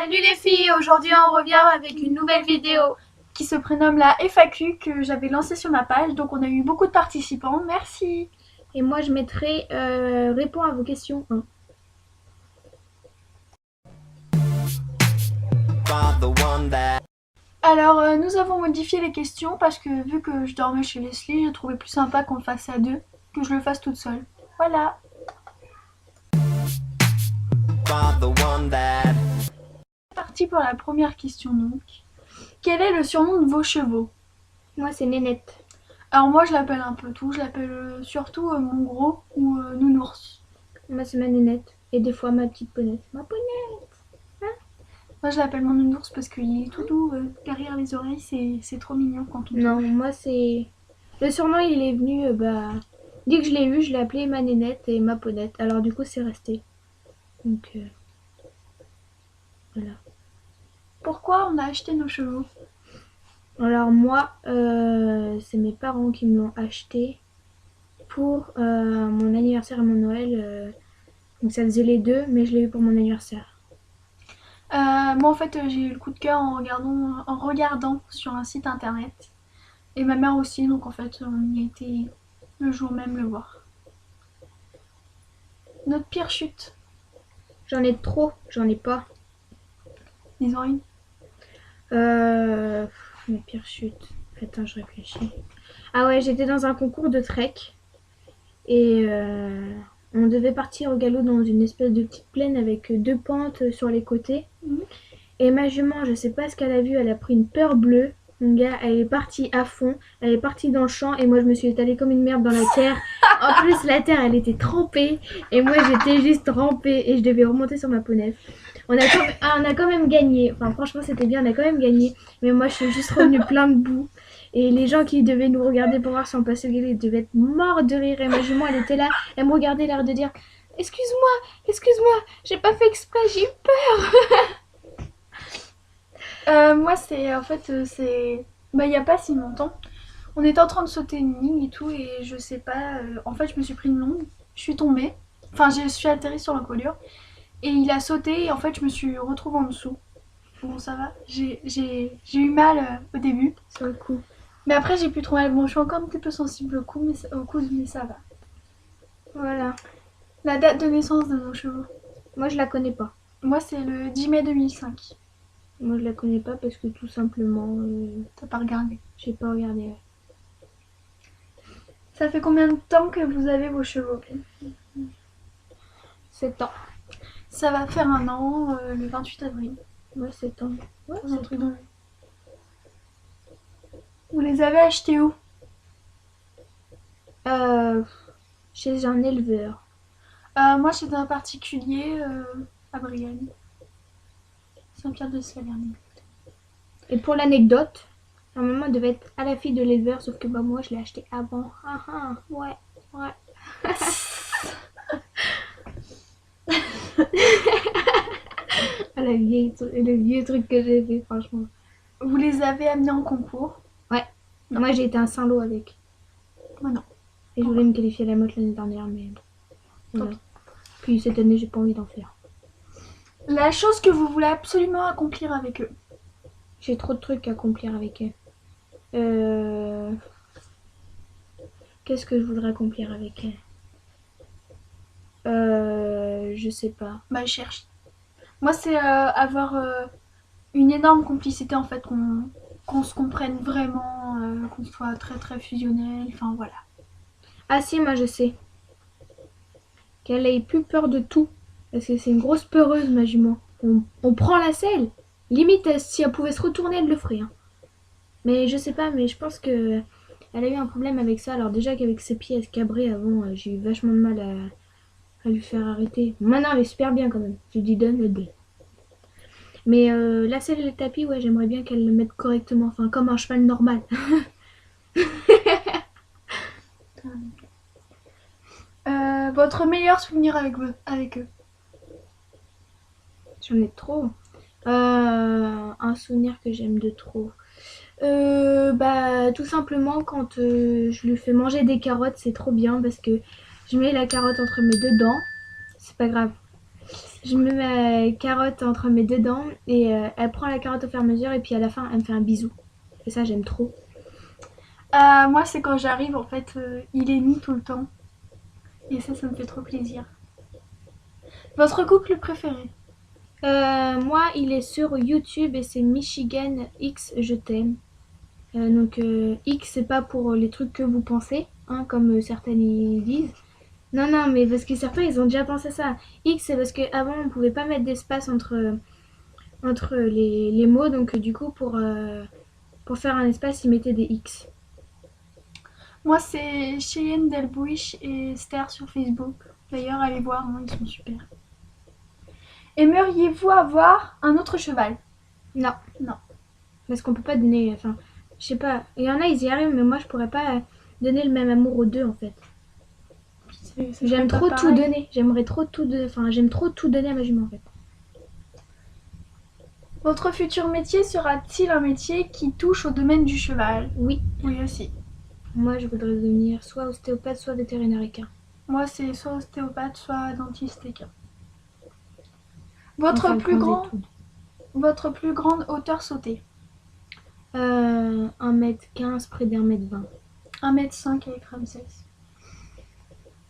Salut les filles, aujourd'hui on revient avec une nouvelle vidéo qui se prénomme la FAQ que j'avais lancée sur ma page, donc on a eu beaucoup de participants, merci. Et moi je mettrai réponds à vos questions 1. Alors nous avons modifié les questions parce que vu que je dormais chez Leslie, j'ai trouvé plus sympa qu'on le fasse à deux, que je le fasse toute seule. Voilà. C'est parti pour la première question donc. Quel est le surnom de vos chevaux? Moi c'est Nénette. Alors moi je l'appelle un peu tout, je l'appelle surtout mon gros ou Nounours. Moi c'est ma Nénette. Et des fois ma petite ponette. Ma ponette. Moi je l'appelle mon Nounours parce qu'il est tout doux derrière les oreilles, c'est trop mignon quand on Non, touche. moi c'est... Le surnom il est venu, dès que je l'ai eu, je l'ai appelé ma Nénette et ma ponette. Alors du coup c'est resté. Donc voilà. Pourquoi on a acheté nos chevaux? Alors moi, c'est mes parents qui me l'ont acheté pour mon anniversaire et mon Noël. Donc ça faisait les deux, mais je l'ai eu pour mon anniversaire. Moi en fait j'ai eu le coup de cœur en regardant sur un site internet. Et ma mère aussi, donc en fait on y a été le jour même le voir. Notre pire chute, J'en ai trop, j'en ai pas. disons une. Mes pires chutes. Attends, je réfléchis. Ah ouais, j'étais dans un concours de trek et on devait partir au galop dans une espèce de petite plaine avec deux pentes sur les côtés. Et ma jument, je sais pas ce qu'elle a vu, elle a pris une peur bleue. Mon gars, elle est partie à fond, elle est partie dans le champ et moi je me suis étalée comme une merde dans la terre. En plus, la terre elle était trempée et moi j'étais juste rampée et je devais remonter sur ma poney. On a quand même gagné, enfin franchement c'était bien, on a quand même gagné. Mais moi je suis juste revenue plein de boue. Et les gens qui devaient nous regarder pour voir si on passait le galop, ils devaient être morts de rire. Et ma jument elle était là, elle me regardait l'air de dire excuse-moi, j'ai pas fait exprès, j'ai eu peur. Moi c'est en fait c'est... Bah il y a pas si longtemps. On était en train de sauter une ligne et tout et je sais pas, en fait je me suis pris une longue, je suis tombée. Enfin je suis atterrie sur l'encolure. Et il a sauté et en fait je me suis retrouvée en dessous. Bon ça va, j'ai eu mal au début. Sur le coup. Mais après j'ai plus trop mal. Bon je suis encore un petit peu sensible au coude mais ça va. Voilà. La date de naissance de nos chevaux. Moi je la connais pas. Moi c'est le 10 mai 2005. Moi je la connais pas parce que tout simplement T'as pas regardé. j'ai pas regardé. Ça fait combien de temps que vous avez vos chevaux? 7 ans. Ça va faire un an le 28 avril. Ouais, 7 ans. Ouais, Un truc dans le... Vous les avez achetés où? Chez un éleveur. Moi c'était un particulier à Brienne. Saint-Pierre-de-Saverne. Et pour l'anecdote, normalement elle devait être à la fille de l'éleveur, sauf que bah moi je l'ai acheté avant. Ah ah, ouais. Le vieux truc que j'ai fait, franchement. Vous les avez amenés en concours? Ouais. Moi j'ai été un Saint-Lô avec. Moi non. Et je voulais me qualifier à la motte l'année dernière, mais voilà. Puis cette année j'ai pas envie d'en faire. La chose que vous voulez absolument accomplir avec eux. J'ai trop de trucs à accomplir avec eux. Qu'est-ce que je voudrais accomplir avec elle? Je sais pas. Bah je cherche. Moi c'est avoir une énorme complicité en fait, qu'on se comprenne vraiment, qu'on soit très très fusionnel, enfin voilà. Ah si, moi je sais. Qu'elle ait plus peur de tout. Parce que c'est une grosse peureuse, ma jument. On prend la selle. Limite, si elle pouvait se retourner, elle le ferait. Hein. Mais je sais pas, mais je pense que elle a eu un problème avec ça. Alors déjà qu'avec ses pieds, elle se cabrait avant, j'ai eu vachement de mal à lui faire arrêter. Maintenant, elle est super bien quand même. Je lui donne le dé. Mais la selle et le tapis, ouais, j'aimerais bien qu'elle le mette correctement. Enfin, comme un cheval normal. Votre meilleur souvenir avec eux? J'en ai trop. Un souvenir que j'aime de trop. Bah tout simplement quand je lui fais manger des carottes, c'est trop bien parce que je mets la carotte entre mes deux dents. C'est pas grave. Je mets ma carotte entre mes deux dents et elle prend la carotte au fur et à mesure et puis à la fin elle me fait un bisou. Et ça j'aime trop. Moi, c'est quand j'arrive, en fait, il est mis tout le temps. Et ça me fait trop plaisir. Votre couple préféré? Moi il est sur YouTube et c'est Michigan X Je t'aime. Donc X c'est pas pour les trucs que vous pensez, hein, comme certaines y disent. Non non mais parce que certains ils ont déjà pensé ça. X c'est parce qu'avant on pouvait pas mettre d'espace entre les mots donc du coup pour faire un espace ils mettaient des X. Moi, c'est Cheyenne Delbouich et Esther sur Facebook. D'ailleurs, allez voir, hein, ils sont super. Aimeriez-vous avoir un autre cheval? Non. Non. Parce qu'on peut pas donner. Enfin, je sais pas. Il y en a, ils y arrivent, mais moi, je pourrais pas donner le même amour aux deux, en fait. J'aime trop tout donner. J'aimerais trop tout donner. Enfin, j'aime trop tout donner à ma jument, en fait. Votre futur métier sera-t-il un métier qui touche au domaine du cheval? Oui. Oui, aussi. Moi, je voudrais devenir soit ostéopathe, soit vétérinaire équin. Moi, c'est soit ostéopathe, soit dentiste équin. Enfin, Votre plus grande hauteur sautée? 1m15 près d'1m20. 1m5 avec Ramsès.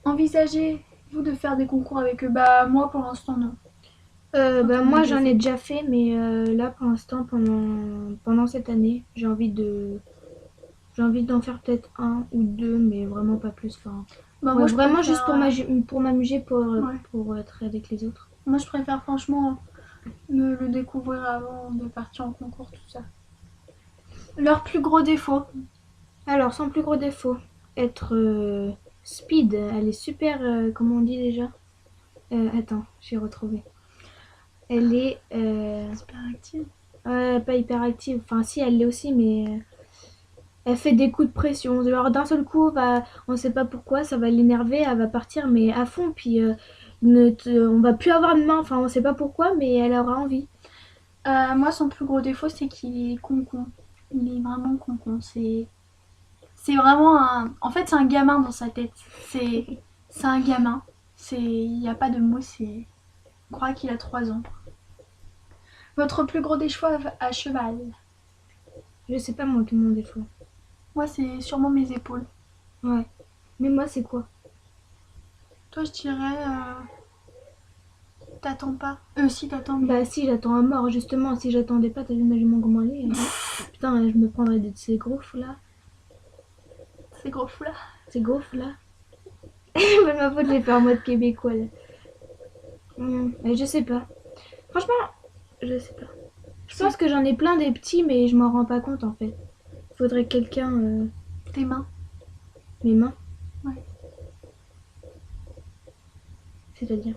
Envisagez-vous de faire des concours avec eux? Bah, moi, pour l'instant, non. Moi, j'en ai déjà fait, mais là, pour l'instant, pendant cette année, j'ai envie d'en faire peut-être un ou deux, mais vraiment pas plus. Enfin, Bah, moi, vraiment juste pour m'amuser, Ouais. pour être avec les autres. Moi, je préfère franchement me le découvrir avant de partir en concours, tout ça. Leur plus gros défaut? Alors, son plus gros défaut, être speed. Elle est super, comment on dit déjà? Attends, j'ai retrouvé. Elle est Super active. pas hyper active. Enfin, si, elle l'est aussi, mais elle fait des coups de pression. Genre, d'un seul coup, on sait pas pourquoi, ça va l'énerver, elle va partir, mais à fond. Puis, on va plus avoir de main. Enfin, on sait pas pourquoi, mais elle aura envie. Moi, son plus gros défaut, c'est qu'il est concon. Il est vraiment concon. C'est vraiment un. En fait, c'est un gamin dans sa tête. C'est un gamin. Il n'y a pas de mots. C'est. Je crois qu'il a 3 ans. Votre plus gros défaut à cheval? Je sais pas, moi, tout mon défaut. Moi, c'est sûrement mes épaules. Ouais. Mais moi, c'est quoi? Toi, je dirais. T'attends pas. Si, t'attends. Bah, si, j'attends à mort, justement. Si j'attendais pas, t'as vu ma jument comment elle est, hein. Putain, je me prendrais de ces gros fous là. C'est gros fou là. Ces gros fous là. Pas de ma faute, j'ai fait en mode québécois là. Je sais pas. Franchement, je sais pas. Je pense que j'en ai plein des petits, mais je m'en rends pas compte en fait. Faudrait que quelqu'un. Tes mains. Mes mains. Ouais. C'est-à-dire.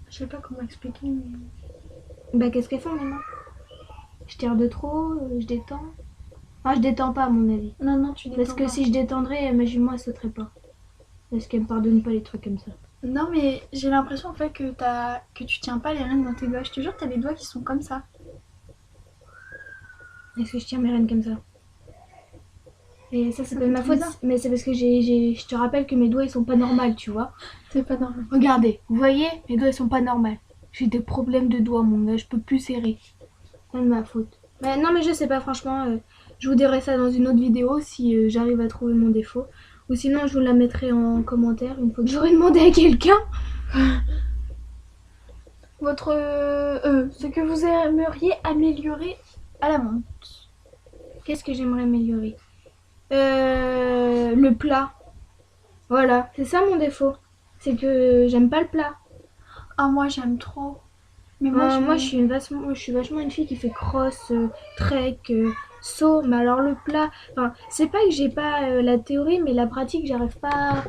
Je sais pas comment expliquer, mais. Bah, qu'est-ce qu'elles font mes mains? Je tire de trop, je détends. Ah, je détends pas à mon avis. Non, non, tu détends Parce que pas. si je détendrais, ma jument elle sauterait pas. Parce qu'elle me pardonne pas les trucs comme ça. Non, mais j'ai l'impression en fait que tu tiens pas les rênes dans tes doigts. Je te jure, t'as les doigts qui sont comme ça. Est-ce que je tiens mes rênes comme ça? Et ça, c'est pas fait de ma trop faute, bizarre. mais c'est parce que je te rappelle que mes doigts ils sont pas normaux, tu vois. C'est pas normal. Regardez, vous voyez, mes doigts ils sont pas normaux. J'ai des problèmes de doigts, mon gars, je peux plus serrer. C'est de ma faute. Mais non, mais je sais pas, franchement, je vous dirai ça dans une autre vidéo si j'arrive à trouver mon défaut. Ou sinon, je vous la mettrai en commentaire une fois que j'aurai demandé à quelqu'un. Ce que vous aimeriez améliorer à la menthe. Qu'est-ce que j'aimerais améliorer? Le plat. Voilà, c'est ça mon défaut. C'est que j'aime pas le plat. Ah, moi j'aime trop. Mais moi, Je suis vachement une fille qui fait cross, trek, saut. Mais alors le plat, enfin, c'est pas que j'ai pas la théorie, mais la pratique, j'arrive pas.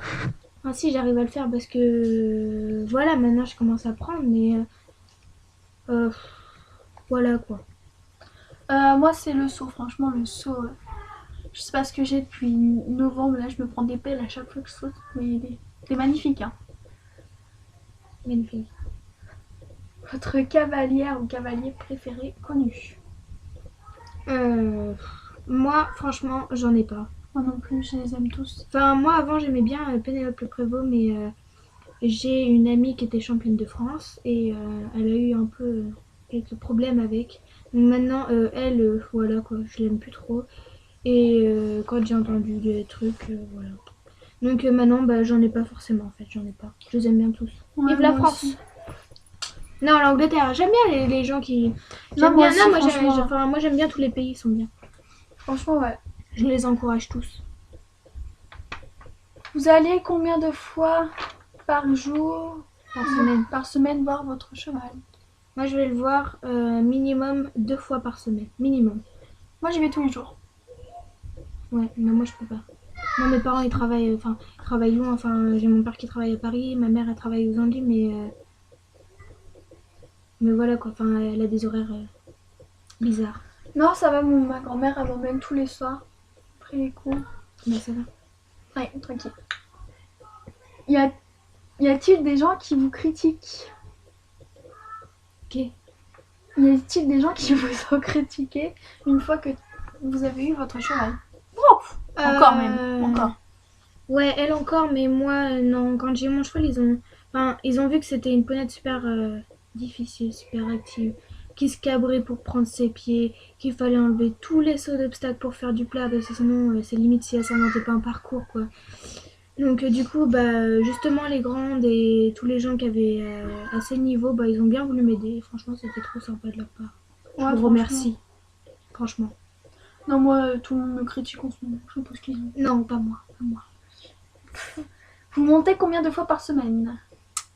Enfin, si, j'arrive à le faire parce que voilà, maintenant je commence à prendre, mais euh, voilà quoi. moi c'est le saut. Franchement, le saut. Je sais pas ce que j'ai depuis novembre. Là, je me prends des pelles à chaque fois que je saute. Mais c'est magnifique, hein. Magnifique. Votre cavalière ou cavalier préféré connu? Moi, franchement, j'en ai pas. Moi non plus, je les aime tous. Enfin, moi avant j'aimais bien Pénélope Le Prévost, mais j'ai une amie qui était championne de France et elle a eu un peu quelques problèmes avec. Donc maintenant, elle, voilà quoi, je l'aime plus trop. Et quand j'ai entendu des trucs, voilà. Donc maintenant, bah, j'en ai pas forcément en fait, j'en ai pas. Je les aime bien tous. Ouais, Vive la moi France! aussi. Non, l'Angleterre, j'aime bien les gens qui. Non, J'aime moi bien. aussi, Non, moi franchement. enfin, moi j'aime bien tous les pays, ils sont bien. Franchement, ouais. Je les encourage tous. Vous allez combien de fois par jour, Par semaine. voir votre cheval? Moi je vais le voir minimum 2 fois par semaine. Minimum. Moi, j'y vais tous les jours. Ouais, mais moi je peux pas. Moi mes parents ils travaillent, enfin, ils travaillent loin. Enfin, j'ai mon père qui travaille à Paris, ma mère elle travaille aux Antilles, mais voilà quoi. Enfin, elle a des horaires bizarres. Non, ça va, ma grand-mère, elle m'emmène tous les soirs. Après les cours. Mais ça va. Ouais, tranquille. Y a-t-il des gens qui vous critiquent? Ok. Y a-t-il des gens qui vous ont critiqué une fois que vous avez eu votre cheval? Ouf, encore même, encore. Ouais, elle encore, mais moi non. Quand j'ai eu mon cheval, ils ont vu que c'était une ponette super difficile, super active, qui se cabrait pour prendre ses pieds, qu'il fallait enlever tous les sauts d'obstacles pour faire du plat, parce que sinon c'est limite si elle s'inventait pas un parcours quoi. Donc du coup, bah justement les grandes et tous les gens qui avaient assez de niveau, bah ils ont bien voulu m'aider. Franchement, c'était trop sympa de leur part. Je Ouais, vous remercie, franchement. Non, moi, tout le monde me critique en ce moment. Je sais pas ce qu'ils ont. Non, pas moi, pas moi. Vous montez combien de fois par semaine?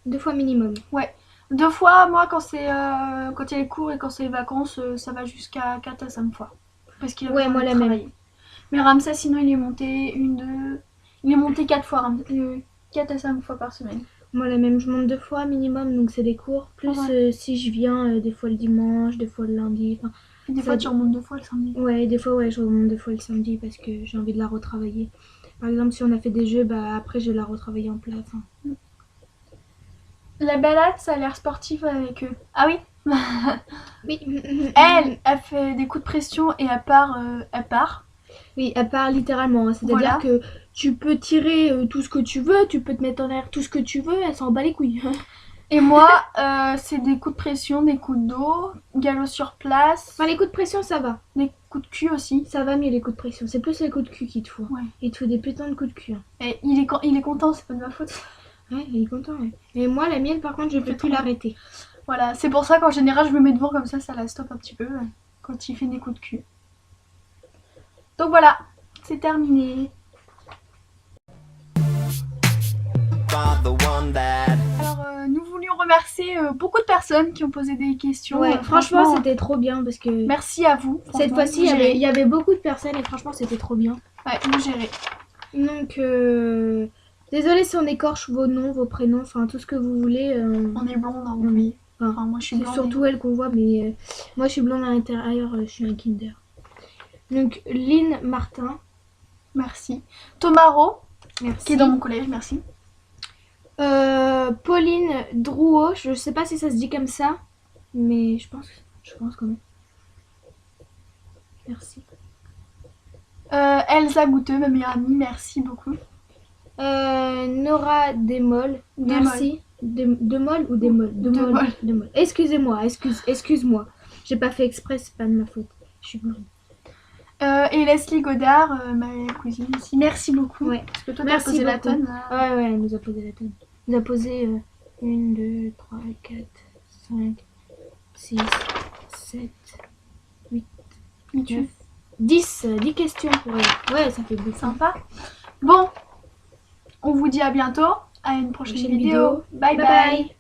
2 fois minimum. Ouais. 2 fois, moi, quand il y a les cours et quand c'est les vacances, ça va jusqu'à 4 à 5 fois. Parce qu'il a Ouais, besoin moi de la même. travailler. Mais Ramsès, sinon, il est monté il est monté 4 fois, 4 à 5 fois par semaine. Moi la même, je monte 2 fois minimum, donc c'est des cours. Plus Ouais. si je viens des fois le dimanche, des fois le lundi. Enfin, Et des fois, tu remontes 2 fois le samedi. ouais, des fois ouais, je remonte 2 fois le samedi parce que j'ai envie de la retravailler. Par exemple, si on a fait des jeux, bah après je vais la retravailler en plat. Enfin, La balade, ça a l'air sportif avec eux. Ah oui. oui. Elle fait des coups de pression et elle part. Oui, à part littéralement. C'est-à-dire Voilà. que tu peux tirer tout ce que tu veux, tu peux te mettre en l'air tout ce que tu veux, elle s'en bat les couilles. Et moi, c'est des coups de pression, des coups d'eau, galop sur place, Enfin, les coups de pression, ça va. des coups de cul aussi. Ça va mieux les coups de pression. C'est plus les coups de cul qu'il te faut. Ouais. Il te faut des putains de coups de cul. Hein. Et il est content, c'est pas de ma faute. Ouais, il est content. Ouais. Et moi, la mienne, par contre, je peux plus l'arrêter. Voilà, c'est pour ça qu'en général, je me mets devant comme ça la stoppe un petit peu quand il fait des coups de cul. Donc voilà, c'est terminé. Alors, nous voulions remercier beaucoup de personnes qui ont posé des questions. Ouais, franchement, c'était trop bien parce que merci à vous. cette fois-ci, il y avait beaucoup de personnes et franchement, c'était trop bien. Ouais, vous gérez. Donc, désolée si on écorche vos noms, vos prénoms, enfin tout ce que vous voulez. On est blonde, hein, oui. Enfin, moi je suis C'est blonde. surtout elle qu'on voit, mais moi je suis blonde à l'intérieur, je suis un Kinder. Donc, Lynn Martin. Merci. Tomaro, Merci. qui est dans mon collège, merci. Pauline Drouot, je sais pas si ça se dit comme ça, mais je pense quand même. Merci. Elsa Gouteux, ma meilleure amie, merci beaucoup. Nora Demol, merci. Demol ou Demol? Demol. Excusez-moi, excuse-moi. J'ai pas fait exprès, c'est pas de ma faute. Je suis blonde. Et Leslie Godard, ma cousine aussi, merci beaucoup. Ouais. Parce que toi, Merci t'as posé la beaucoup. tonne. Ouais, elle nous a posé la tonne. Elle nous a posé 1, 2, 3, 4, 5, 6, 7, 8, 9, 10 questions pour elle. Ouais, ça fait beaucoup. Sympa. Bon, on vous dit à bientôt, à une prochaine vidéo. Bye bye.